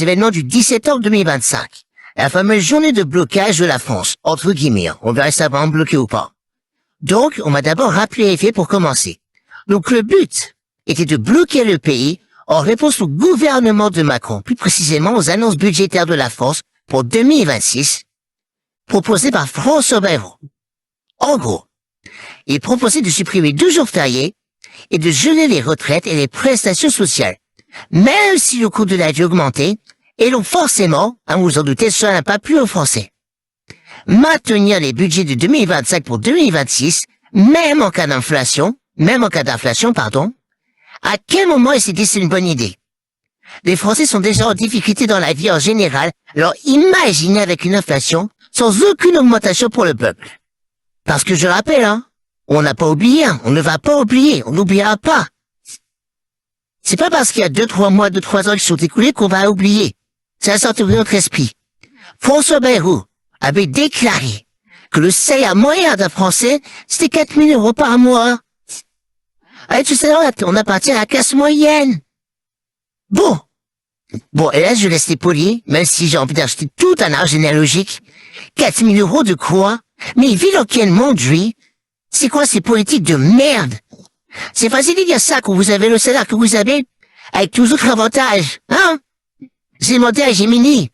événements du 17 octobre 2025. La fameuse journée de blocage de la France, entre guillemets. On verra si ça va en bloquer ou pas. Donc, on m'a d'abord rappelé les faits pour commencer. Donc, le but était de bloquer le pays en réponse au gouvernement de Macron, plus précisément aux annonces budgétaires de la France pour 2026, proposées par François Bayrou. En gros, il proposait de supprimer 2 jours fériés et de geler les retraites et les prestations sociales, même si le coût de la vie augmentait, et donc forcément, vous vous en doutez, cela n'a pas plu aux Français. Maintenir les budgets de 2025 pour 2026, même en cas d'inflation, à quel moment est-ce dit c'est une bonne idée? Les Français sont déjà en difficulté dans la vie en général, alors imaginez avec une inflation sans aucune augmentation pour le peuple. Parce que je rappelle, on n'a pas oublié, on ne va pas oublier, on n'oubliera pas. C'est pas parce qu'il y a 2-3 mois, 2-3 ans qui sont écoulés qu'on va oublier. Ça sortir de notre esprit. François Bayrou avait déclaré que le salaire moyen d'un Français, c'était 4 000 € par mois. Avec ce salaire, on appartient à la classe moyenne. Bon, et là, je reste poli, même si j'ai envie d'acheter tout un arbre généalogique. 4 000 € de quoi? Mais il vit dans quel monde, lui? C'est quoi ces politiques de merde? C'est facile de dire ça quand vous avez le salaire que vous avez, avec tous les autres avantages, J'ai demandé à Gemini.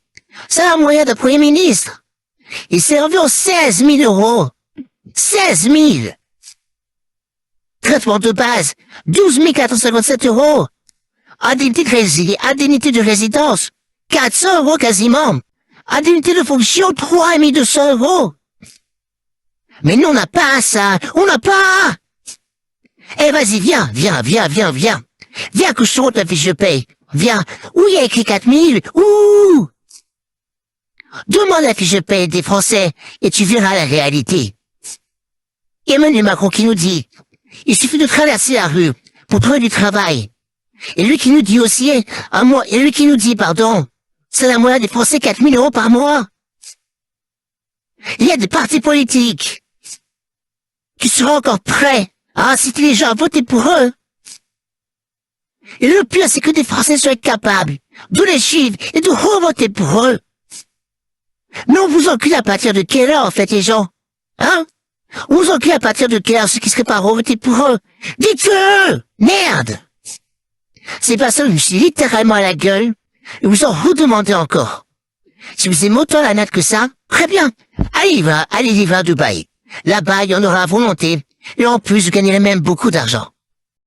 Salaire moyen d'un Premier ministre. Il s'est environ 16 000 €. 16 000! Traitement de base, 12 457 €. Indemnité de résidence, 400 € quasiment. Indemnité de fonction, 3 200 €. Mais nous, on n'a pas ça. On n'a pas. Eh, vas-y, viens. Viens que je te montre la fiche de paye. Viens. Où il y a écrit 4 000? Ouh! Demande la fiche de paye des Français et tu verras la réalité. Emmanuel Macron qui nous dit, il suffit de traverser la rue pour trouver du travail. Et lui qui nous dit aussi, c'est la moyenne des Français 4 000 € par mois. Il y a des partis politiques qui seront encore prêts à inciter les gens à voter pour eux. Et le pire, c'est que des Français soient capables de les suivre et de revoter pour eux. Mais on vous encule à partir de quelle heure, en fait, les gens? On vous encule à partir de quelle heure ceux qui seraient pas revotés pour eux? Dites-le! Merde! Ces personnes me sont littéralement à la gueule et vous en redemandez encore. Si vous aimez autant la natte que ça, très bien. Allez vivre à Dubaï. Là-bas, il y en aura à volonté. Et en plus, vous gagnerez même beaucoup d'argent.